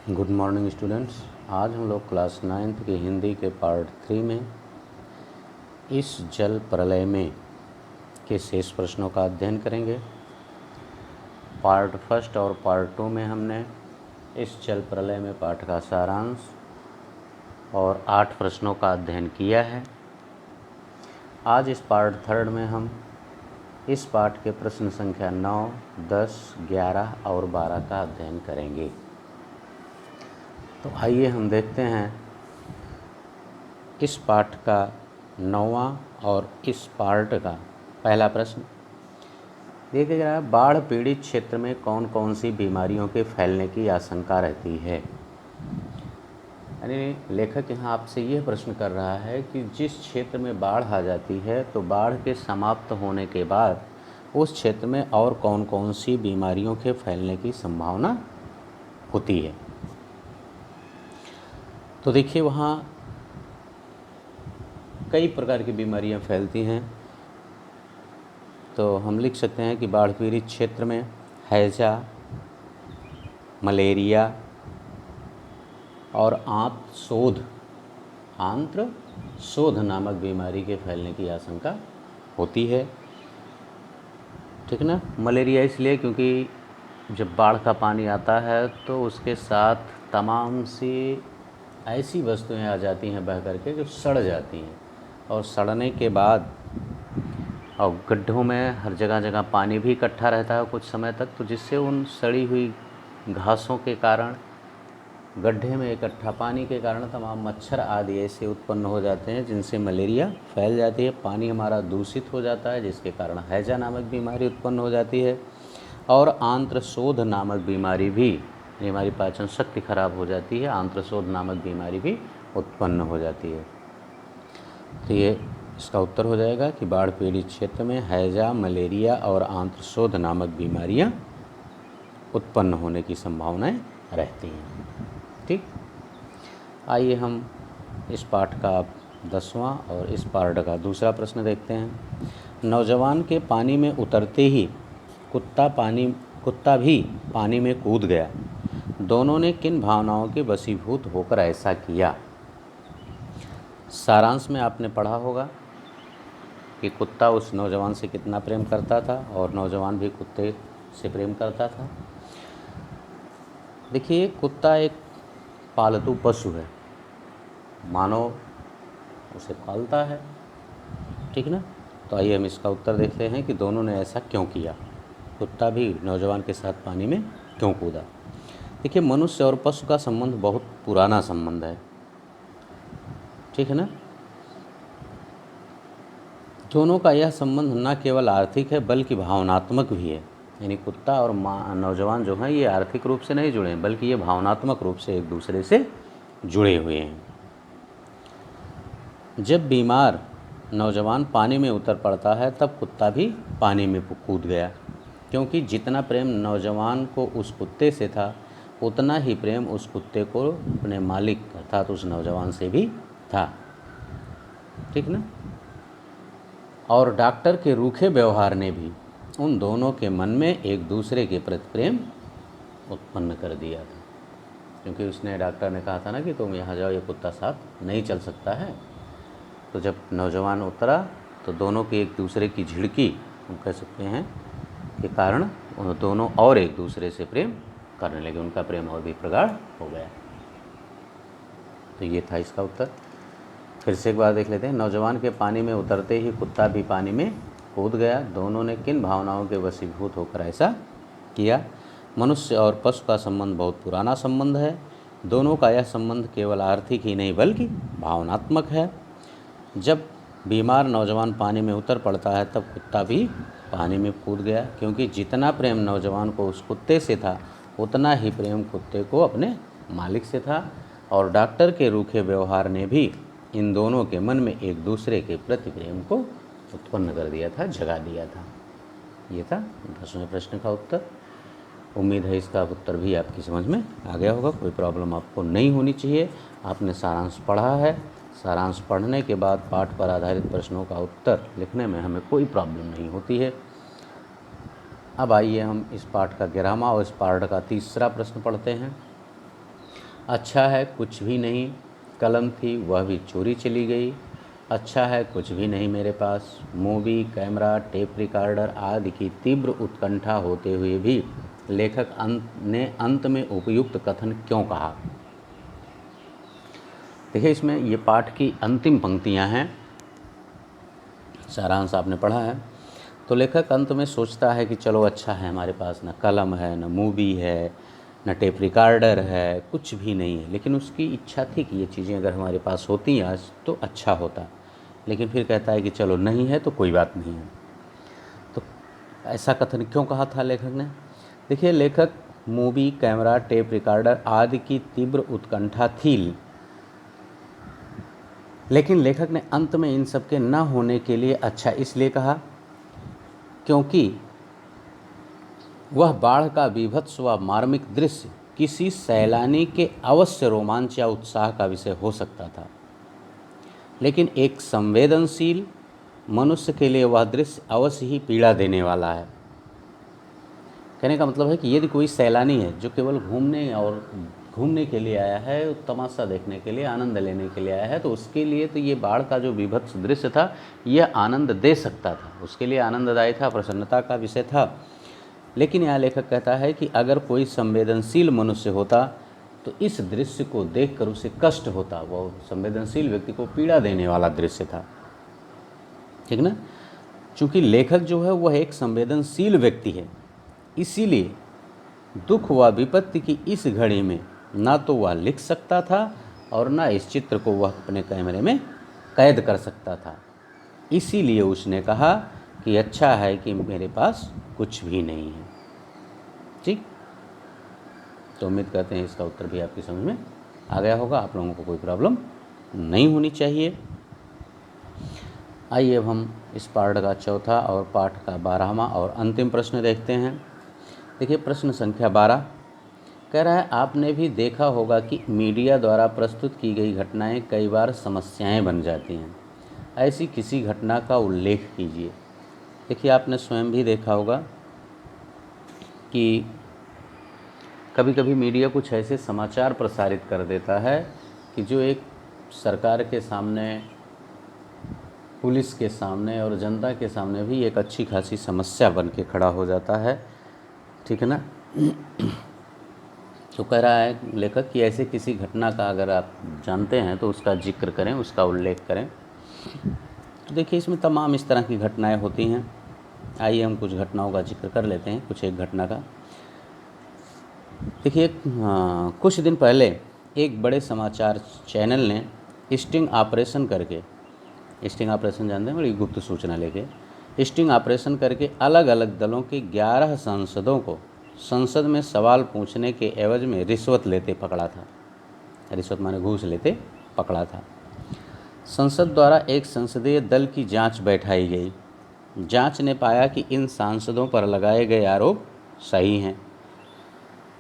Good morning students. आज हम लोग क्लास 9th के हिंदी के पार्ट 3 में इस जल प्रलय में के शेष प्रश्नों का अध्ययन करेंगे। पार्ट 1 और पार्ट 2 में हमने इस जल प्रलय में पाठ का सारांश और 8 प्रश्नों का अध्ययन किया है। आज इस पार्ट 3 में हम इस पाठ के प्रश्न संख्या 9, 10, 11 और 12 का अध्ययन करेंगे। तो आइए हम देखते हैं इस पाठ का 9वां और इस पार्ट का पहला प्रश्न। देखिए जरा, बाढ़ पीड़ित क्षेत्र में कौन कौन सी बीमारियों के फैलने की आशंका रहती है। यानी लेखक यहाँ आपसे यह प्रश्न कर रहा है कि जिस क्षेत्र में बाढ़ आ जाती है तो बाढ़ के समाप्त होने के बाद उस क्षेत्र में और कौन कौन सी बीमारियों के फैलने की संभावना होती है। तो देखिए वहाँ कई प्रकार की बीमारियाँ फैलती हैं। तो हम लिख सकते हैं कि बाढ़ पीड़ित क्षेत्र में हैजा, मलेरिया और आंत्र शोध नामक बीमारी के फैलने की आशंका होती है। ठीक ना। मलेरिया इसलिए क्योंकि जब बाढ़ का पानी आता है तो उसके साथ तमाम सी ऐसी वस्तुएं आ जाती हैं बह करके जो सड़ जाती हैं, और सड़ने के बाद और गड्ढों में हर जगह जगह पानी भी इकट्ठा रहता है कुछ समय तक, तो जिससे उन सड़ी हुई घासों के कारण, गड्ढे में इकट्ठा पानी के कारण तमाम मच्छर आदि ऐसे उत्पन्न हो जाते हैं जिनसे मलेरिया फैल जाती है। पानी हमारा दूषित हो जाता है जिसके कारण हैजा नामक बीमारी उत्पन्न हो जाती है। और आंत्रशोथ नामक बीमारी भी, हमारी पाचन शक्ति खराब हो जाती है, आंत्रशोथ नामक बीमारी भी उत्पन्न हो जाती है। तो ये इसका उत्तर हो जाएगा कि बाढ़ पीड़ित क्षेत्र में हैजा, मलेरिया और आंत्रशोथ नामक बीमारियां उत्पन्न होने की संभावनाएं रहती हैं। ठीक, आइए हम इस पाठ का 10वां और इस पाठ का दूसरा प्रश्न देखते हैं। नौजवान के पानी में उतरते ही कुत्ता भी पानी में कूद गया। दोनों ने किन भावनाओं के वशीभूत होकर ऐसा किया। सारांश में आपने पढ़ा होगा कि कुत्ता उस नौजवान से कितना प्रेम करता था और नौजवान भी कुत्ते से प्रेम करता था। देखिए, कुत्ता एक पालतू पशु है, मानव उसे पालता है। ठीक ना। तो आइए हम इसका उत्तर देखते हैं कि दोनों ने ऐसा क्यों किया। कुत्ता भी नौजवान के साथ पानी में क्यों कूदा। देखिए, मनुष्य और पशु का संबंध बहुत पुराना संबंध है। ठीक है ना। दोनों का यह संबंध न केवल आर्थिक है बल्कि भावनात्मक भी है। यानी कुत्ता और नौजवान जो हैं ये आर्थिक रूप से नहीं जुड़े हैं बल्कि ये भावनात्मक रूप से एक दूसरे से जुड़े हुए हैं। जब बीमार नौजवान पानी में उतर पड़ता है तब कुत्ता भी पानी में कूद गया, क्योंकि जितना प्रेम नौजवान को उस कुत्ते से था उतना ही प्रेम उस कुत्ते को अपने मालिक अर्थात उस नौजवान से भी था। ठीक ना। और डॉक्टर के रूखे व्यवहार ने भी उन दोनों के मन में एक दूसरे के प्रति प्रेम उत्पन्न कर दिया था, क्योंकि उसने, डॉक्टर ने कहा था ना कि तुम यहाँ जाओ, ये कुत्ता साथ नहीं चल सकता है। तो जब नौजवान उतरा तो दोनों की एक दूसरे की झिड़की, हम कह सकते हैं, के कारण दोनों और एक दूसरे से प्रेम करने लगे। उनका प्रेम और भी प्रगाढ़ हो गया। तो ये था इसका उत्तर। फिर से एक बार देख लेते हैं। नौजवान के पानी में उतरते ही कुत्ता भी पानी में कूद गया। दोनों ने किन भावनाओं के वशीभूत होकर ऐसा किया। मनुष्य और पशु का संबंध बहुत पुराना संबंध है। दोनों का यह संबंध केवल आर्थिक ही नहीं बल्कि भावनात्मक है। जब बीमार नौजवान पानी में उतर पड़ता है तब कुत्ता भी पानी में कूद गया, क्योंकि जितना प्रेम नौजवान को उस कुत्ते से था उतना ही प्रेम कुत्ते को अपने मालिक से था। और डॉक्टर के रूखे व्यवहार ने भी इन दोनों के मन में एक दूसरे के प्रति प्रेम को उत्पन्न कर दिया था, जगा दिया था। ये था 10वें प्रश्न का उत्तर। उम्मीद है इसका उत्तर भी आपकी समझ में आ गया होगा। कोई प्रॉब्लम आपको नहीं होनी चाहिए। आपने सारांश पढ़ा है। सारांश पढ़ने के बाद पाठ पर आधारित प्रश्नों का उत्तर लिखने में हमें कोई प्रॉब्लम नहीं होती है। अब आइए हम इस पाठ का 11वां और इस पाठ का तीसरा प्रश्न पढ़ते हैं। अच्छा है कुछ भी नहीं, कलम थी वह भी चोरी चली गई। अच्छा है कुछ भी नहीं मेरे पास, मूवी, कैमरा, टेप रिकॉर्डर आदि की तीव्र उत्कंठा होते हुए भी लेखक ने अंत में उपयुक्त कथन क्यों कहा। देखिए इसमें ये पाठ की अंतिम पंक्तियां हैं, सारांश आपने पढ़ा है। तो लेखक अंत में सोचता है कि चलो अच्छा है हमारे पास न कलम है, न मूवी है, न टेप रिकॉर्डर है, कुछ भी नहीं है, लेकिन उसकी इच्छा थी कि ये चीज़ें अगर हमारे पास होती आज तो अच्छा होता। लेकिन फिर कहता है कि चलो नहीं है तो कोई बात नहीं है। तो ऐसा कथन क्यों कहा था लेखक ने। देखिए लेखक मूवी, कैमरा, टेप रिकॉर्डर आदि की तीव्र उत्कंठा थी, लेकिन लेखक ने अंत में इन सब के न होने के लिए अच्छा इसलिए कहा क्योंकि वह बाढ़ का बीभत्स व मार्मिक दृश्य किसी सैलानी के अवश्य रोमांच या उत्साह का विषय हो सकता था, लेकिन एक संवेदनशील मनुष्य के लिए वह दृश्य अवश्य ही पीड़ा देने वाला है। कहने का मतलब है कि यदि कोई सैलानी है जो केवल घूमने के लिए आया है, तमाशा देखने के लिए, आनंद लेने के लिए आया है, तो उसके लिए तो ये बाढ़ का जो बीभत्स दृश्य था यह आनंद दे सकता था, उसके लिए आनंददायी था, प्रसन्नता का विषय था। लेकिन यहाँ लेखक कहता है कि अगर कोई संवेदनशील मनुष्य होता तो इस दृश्य को देखकर उसे कष्ट होता, वो संवेदनशील व्यक्ति को पीड़ा देने वाला दृश्य था, ठीक ना। चूँकि लेखक जो है वह एक संवेदनशील व्यक्ति है, इसीलिए दुख व विपत्ति की इस घड़ी में ना तो वह लिख सकता था और ना इस चित्र को वह अपने कैमरे में कैद कर सकता था। इसीलिए उसने कहा कि अच्छा है कि मेरे पास कुछ भी नहीं है। ठीक, तो उम्मीद करते हैं इसका उत्तर भी आपकी समझ में आ गया होगा, आप लोगों को कोई प्रॉब्लम नहीं होनी चाहिए। आइए अब हम इस पाठ का चौथा और पाठ का 12वां और अंतिम प्रश्न देखते हैं। देखिए प्रश्न संख्या 12 कह रहा है, आपने भी देखा होगा कि मीडिया द्वारा प्रस्तुत की गई घटनाएं कई बार समस्याएं बन जाती हैं। ऐसी किसी घटना का उल्लेख कीजिए। देखिए आपने स्वयं भी देखा होगा कि कभी कभी मीडिया कुछ ऐसे समाचार प्रसारित कर देता है कि जो एक सरकार के सामने, पुलिस के सामने और जनता के सामने भी एक अच्छी खासी समस्या बन के खड़ा हो जाता है, ठीक है ना। तो कह रहा है लेखक कि ऐसे किसी घटना का अगर आप जानते हैं तो उसका जिक्र करें, उसका उल्लेख करें। तो देखिए इसमें तमाम इस तरह की घटनाएं होती हैं। आइए हम कुछ घटनाओं का जिक्र कर लेते हैं, कुछ एक घटना का। देखिए कुछ दिन पहले एक बड़े समाचार चैनल ने स्टिंग ऑपरेशन करके, स्टिंग ऑपरेशन जानते हैं, बड़ी गुप्त सूचना लेके स्टिंग ऑपरेशन करके अलग अलग दलों के 11 सांसदों को संसद में सवाल पूछने के एवज में रिश्वत लेते पकड़ा था। रिश्वत माने घूस लेते पकड़ा था। संसद द्वारा एक संसदीय दल की जांच बैठाई गई। जांच ने पाया कि इन सांसदों पर लगाए गए आरोप सही हैं।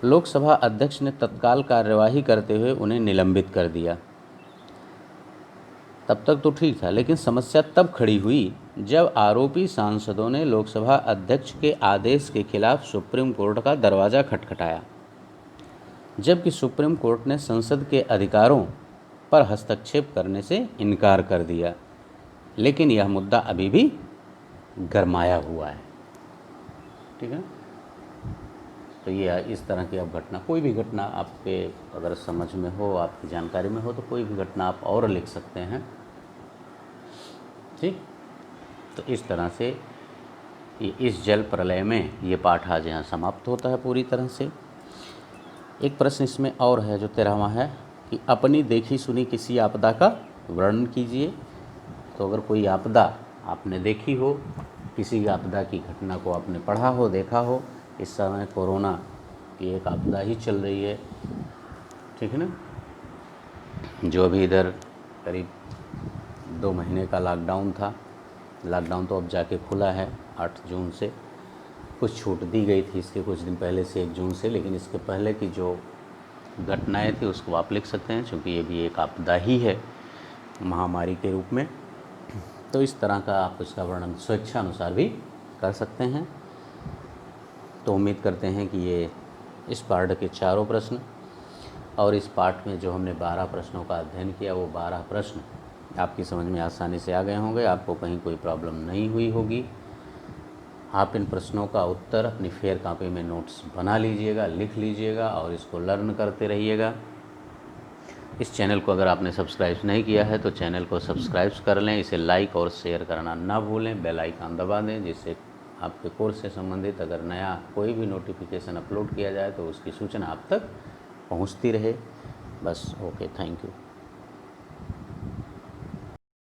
लोकसभा अध्यक्ष ने तत्काल कार्यवाही करते हुए उन्हें निलंबित कर दिया। तब तक तो ठीक था, लेकिन समस्या तब खड़ी हुई जब आरोपी सांसदों ने लोकसभा अध्यक्ष के आदेश के खिलाफ सुप्रीम कोर्ट का दरवाज़ा खटखटाया, जबकि सुप्रीम कोर्ट ने संसद के अधिकारों पर हस्तक्षेप करने से इनकार कर दिया। लेकिन यह मुद्दा अभी भी गरमाया हुआ है, ठीक है। तो ये इस तरह की अब घटना, कोई भी घटना आपके अगर समझ में हो, आपकी जानकारी में हो, तो कोई भी घटना आप और लिख सकते हैं, ठीक। तो इस तरह से ये इस जल प्रलय में ये पाठ आज यहाँ समाप्त होता है पूरी तरह से। एक प्रश्न इसमें और है जो 13वां है कि अपनी देखी सुनी किसी आपदा का वर्णन कीजिए। तो अगर कोई आपदा आपने देखी हो, किसी आपदा की घटना को आपने पढ़ा हो, देखा हो, इस समय कोरोना की एक आपदा ही चल रही है, ठीक है ना, जो अभी इधर करीब 2 महीने का लॉकडाउन था। लॉकडाउन तो अब जाके खुला है 8 जून से। कुछ छूट दी गई थी इसके कुछ दिन पहले से 1 जून से, लेकिन इसके पहले की जो घटनाएं थी उसको आप लिख सकते हैं, क्योंकि ये भी एक आपदा ही है महामारी के रूप में। तो इस तरह का आप उसका वर्णन स्वेच्छानुसार भी कर सकते हैं। तो उम्मीद करते हैं कि ये इस पार्ट के चारों प्रश्न और इस पाठ में जो हमने 12 प्रश्नों का अध्ययन किया वो 12 प्रश्न आपकी समझ में आसानी से आ गए होंगे, आपको कहीं कोई प्रॉब्लम नहीं हुई होगी। आप इन प्रश्नों का उत्तर अपनी फेयर कॉपी में नोट्स बना लीजिएगा, लिख लीजिएगा और इसको लर्न करते रहिएगा। इस चैनल को अगर आपने सब्सक्राइब नहीं किया है तो चैनल को सब्सक्राइब कर लें, इसे लाइक और शेयर करना ना भूलें, बेल आइकन दबा दें, जिससे आपके कोर्स से संबंधित अगर नया कोई भी नोटिफिकेशन अपलोड किया जाए तो उसकी सूचना आप तक पहुंचती रहे। बस ओके, थैंक यू।